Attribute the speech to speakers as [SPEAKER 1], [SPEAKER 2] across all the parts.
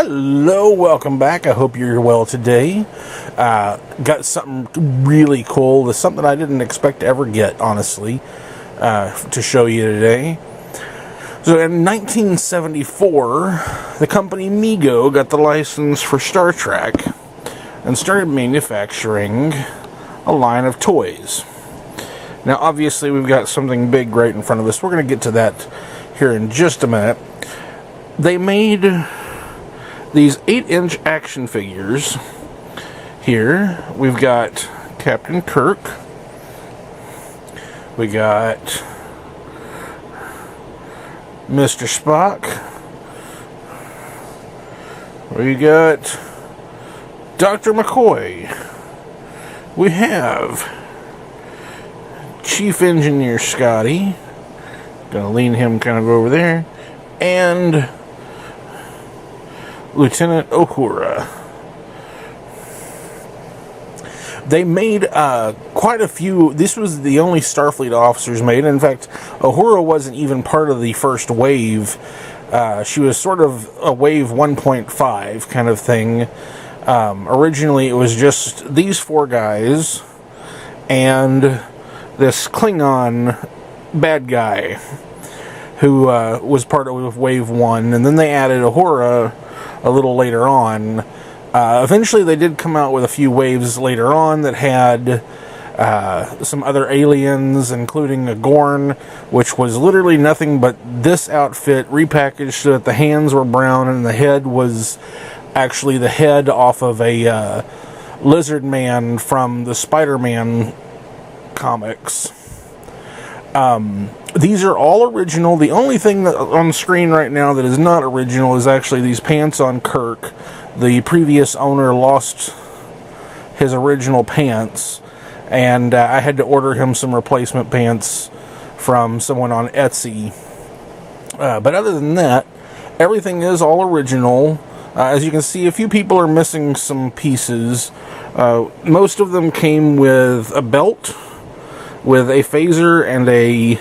[SPEAKER 1] Hello, welcome back. I hope you're well today. Got something really cool. It's something I didn't expect to ever get, honestly, to show you today. So in 1974, the company Mego got the license for Star Trek and started manufacturing a line of toys. Now, obviously, we've got something big right in front of us. We're going to get to that here in just a minute. They made these 8-inch action figures. Here, we've got Captain Kirk. We got Mr. Spock. We got Dr. McCoy. We have Chief Engineer Scotty. Gonna lean him kind of over there. And Lieutenant Uhura. They made quite a few. This was the only Starfleet officers made. In fact, Uhura wasn't even part of the first wave. She was sort of a wave 1.5 kind of thing. Originally, it was just these four guys and this Klingon bad guy who was part of Wave 1. And then they added Uhura a little later on. Eventually they did come out with a few waves later on that had some other aliens, including a Gorn, which was literally nothing but this outfit repackaged so that the hands were brown and the head was actually the head off of a lizard man from the Spider-Man comics. These are all original. The only thing that on the screen right now that is not original is actually these pants on Kirk. The previous owner lost his original pants, and I had to order him some replacement pants from someone on Etsy. But other than that, everything is all original. As you can see, a few people are missing some pieces. Most of them came with a belt, with a phaser, and a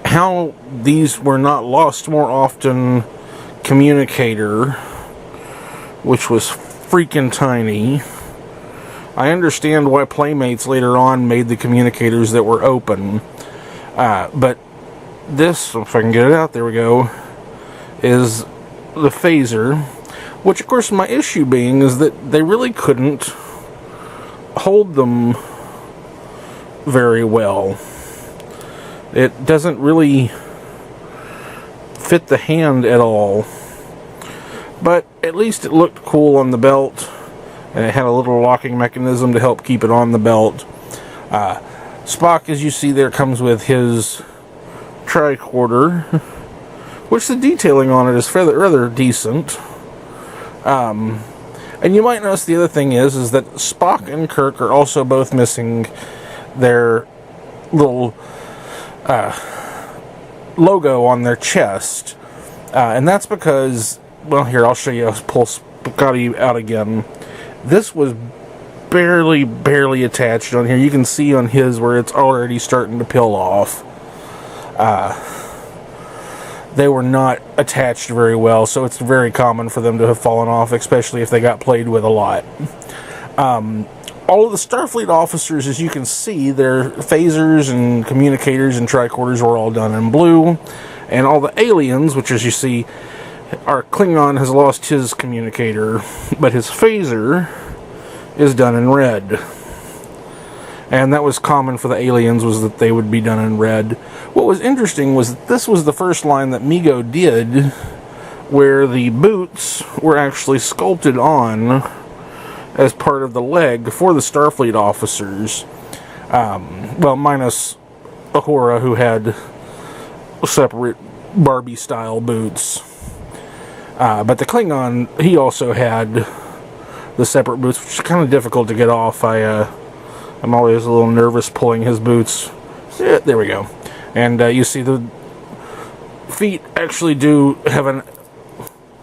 [SPEAKER 1] how these were not lost more often communicator, which was freaking tiny. I understand why Playmates later on made the communicators that were open, but this, if I can get it out, there we go, is the phaser, which of course my issue being is that they really couldn't hold them very well. It doesn't really fit the hand at all. But at least it looked cool on the belt, and it had a little locking mechanism to help keep it on the belt. Spock, as you see there, comes with his tricorder, which the detailing on it is rather decent. And you might notice the other thing is that Spock and Kirk are also both missing their little logo on their chest. And that's because, well, here, I'll show you. I'll pull Scotty out again. This was barely attached on here. You can see on his where it's already starting to peel off. They were not attached very well, so it's very common for them to have fallen off, especially if they got played with a lot. All of the Starfleet officers, as you can see, their phasers and communicators and tricorders were all done in blue. And all the aliens, which as you see, our Klingon has lost his communicator, but his phaser is done in red. And that was common for the aliens, was that they would be done in red. What was interesting was that this was the first line that Mego did where the boots were actually sculpted on as part of the leg for the Starfleet officers. Well, minus Uhura, who had separate Barbie-style boots. But the Klingon, he also had the separate boots, which is kind of difficult to get off. I'm always a little nervous pulling his boots. Yeah, there we go. And you see the feet actually do have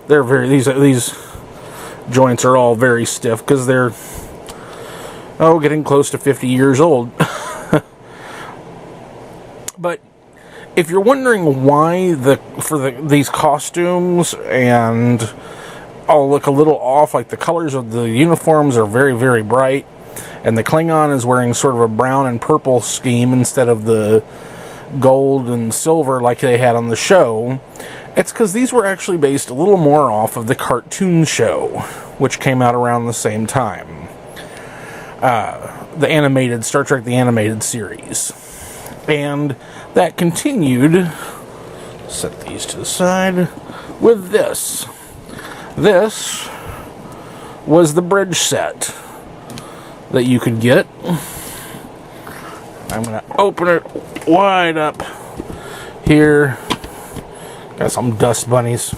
[SPEAKER 1] these joints are all very stiff because they're getting close to 50 years old. But if you're wondering why these costumes and all look a little off, like the colors of the uniforms are very, very bright, and the Klingon is wearing sort of a brown and purple scheme instead of the gold and silver like they had on the show, it's because these were actually based a little more off of the cartoon show, which came out around the same time. The animated Star Trek, the animated series. And that continued, set these to the side, with this. This was the bridge set that you could get. I'm going to open it wide up here. Got some dust bunnies.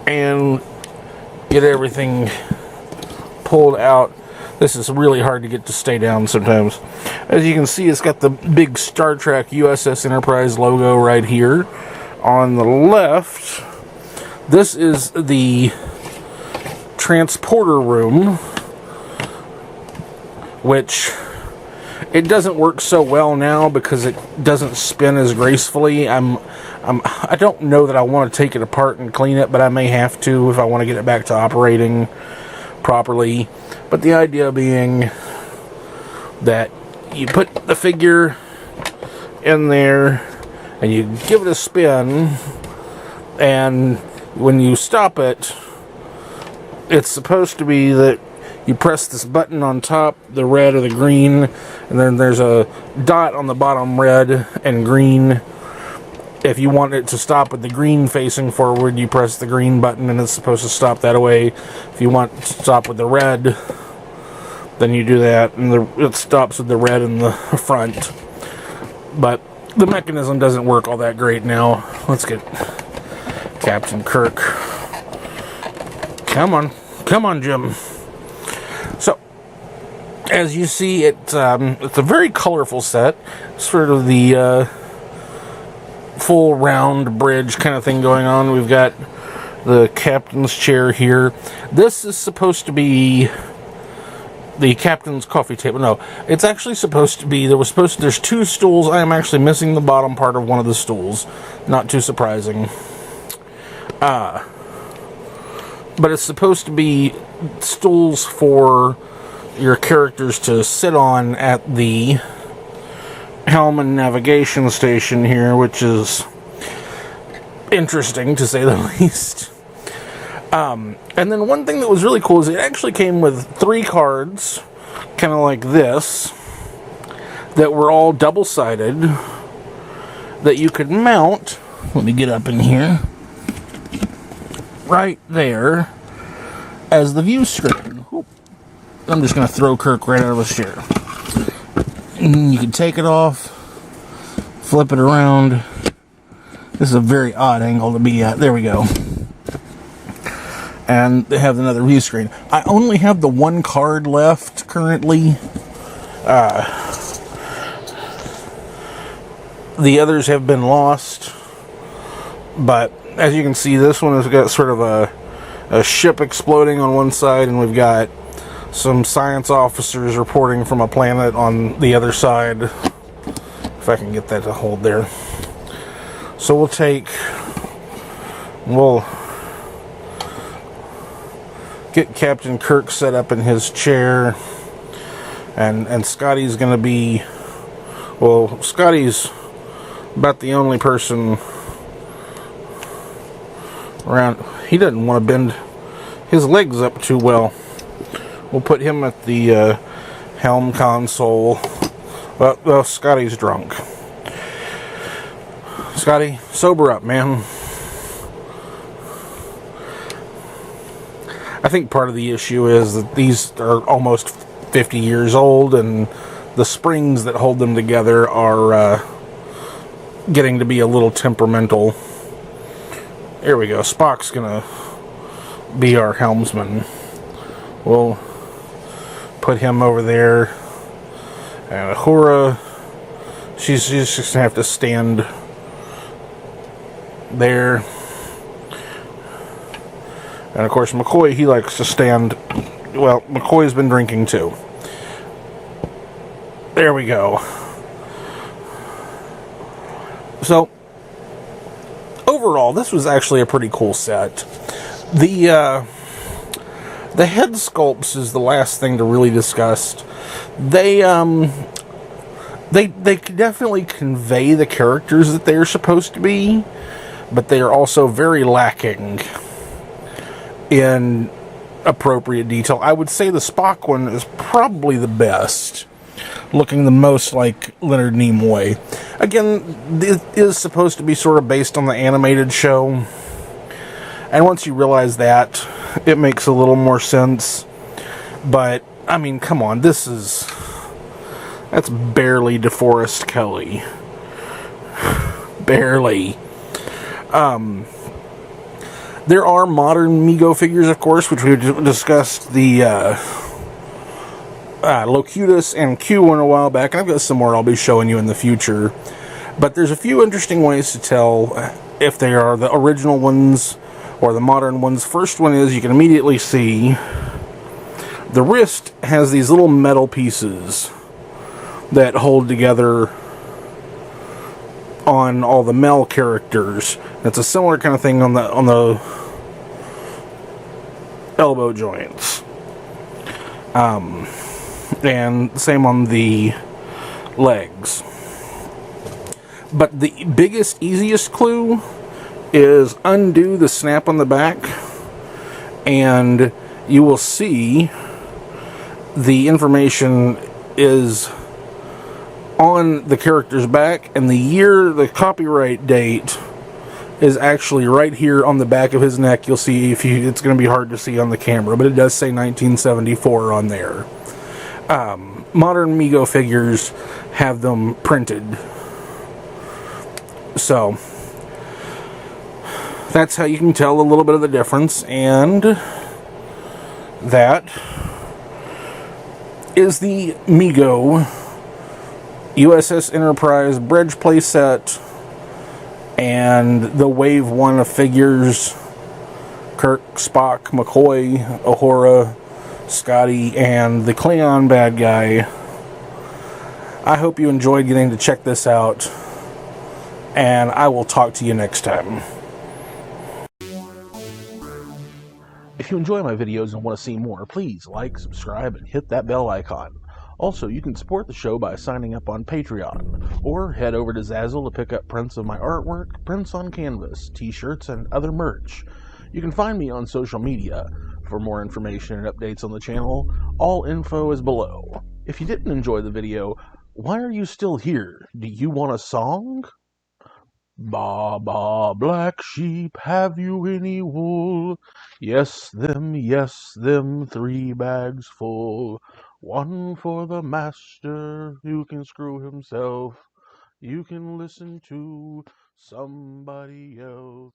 [SPEAKER 1] And get everything pulled out. This is really hard to get to stay down sometimes. As you can see, it's got the big Star Trek USS Enterprise logo right here. On the left, this is the transporter room, which it doesn't work so well now because it doesn't spin as gracefully. I don't know that I want to take it apart and clean it, but I may have to if I want to get it back to operating properly. But the idea being that you put the figure in there and you give it a spin, and when you stop it, it's supposed to be that you press this button on top, the red or the green, and then there's a dot on the bottom, red and green. If you want it to stop with the green facing forward, you press the green button and it's supposed to stop that way. If you want to stop with the red, then you do that, and it stops with the red in the front. But the mechanism doesn't work all that great now. Let's get Captain Kirk. Come on, Jim. So, as you see, it's a very colorful set. Sort of the full round bridge kind of thing going on. We've got the captain's chair here. This is supposed to be the captain's coffee table. No, it's actually supposed to be, there's two stools. I am actually missing the bottom part of one of the stools. Not too surprising. But it's supposed to be stools for your characters to sit on at the helm and navigation station here, which is interesting to say the least. And then one thing that was really cool is it actually came with 3 cards, kind of like this, that were all double-sided, that you could mount. Let me get up in here. Right there as the view screen. I'm just going to throw Kirk right out of his chair. And you can take it off, flip it around. This is a very odd angle to be at. There we go. And they have another view screen. I only have the 1 card left currently. The others have been lost. But as you can see, this one has got sort of a ship exploding on one side, and we've got some science officers reporting from a planet on the other side. If I can get that to hold there. So we'll get Captain Kirk set up in his chair, and Scotty's going to be, well, Scotty's about the only person around. He doesn't want to bend his legs up too well. We'll put him at the helm console. Well, Scotty's drunk. Scotty, sober up, man. I think part of the issue is that these are almost 50 years old, and the springs that hold them together are getting to be a little temperamental. Here we go. Spock's gonna be our helmsman. We'll put him over there. And Uhura, she's just gonna have to stand there. And of course, McCoy, he likes to stand. Well, McCoy's been drinking too. There we go. So, overall, this was actually a pretty cool set. The head sculpts is the last thing to really discuss. They definitely convey the characters that they are supposed to be, but they are also very lacking in appropriate detail. I would say the Spock one is probably the best, looking the most like Leonard Nimoy. Again, it is supposed to be sort of based on the animated show, and once you realize that, it makes a little more sense. But, I mean, come on, that's barely DeForest Kelly. Barely. There are modern Mego figures, of course, which we've discussed, the Locutus and Q one a while back, and I've got some more I'll be showing you in the future. But there's a few interesting ways to tell if they are the original ones or the modern ones. First one is you can immediately see the wrist has these little metal pieces that hold together on all the Mel characters. It's a similar kind of thing on the elbow joints. And same on the legs. But the biggest, easiest clue is undo the snap on the back, and you will see the information is on the character's back, and the copyright date is actually right here on the back of his neck. You'll see it's going to be hard to see on the camera, but it does say 1974 on there. Modern Mego figures have them printed. So, that's how you can tell a little bit of the difference, and that is the Mego USS Enterprise Bridge playset and the Wave 1 of figures: Kirk, Spock, McCoy, Uhura, Scotty, and the Klingon bad guy. I hope you enjoyed getting to check this out, and I will talk to you next time. If you enjoy my videos and want to see more, please like, subscribe, and hit that bell icon. Also, you can support the show by signing up on Patreon, or head over to Zazzle to pick up prints of my artwork, prints on canvas, t-shirts, and other merch. You can find me on social media. For more information and updates on the channel, all info is below. If you didn't enjoy the video, why are you still here? Do you want a song? Ba, ba, black sheep, have you any wool? Yes, them, 3 bags full. One for the master, who can screw himself. You can listen to somebody else.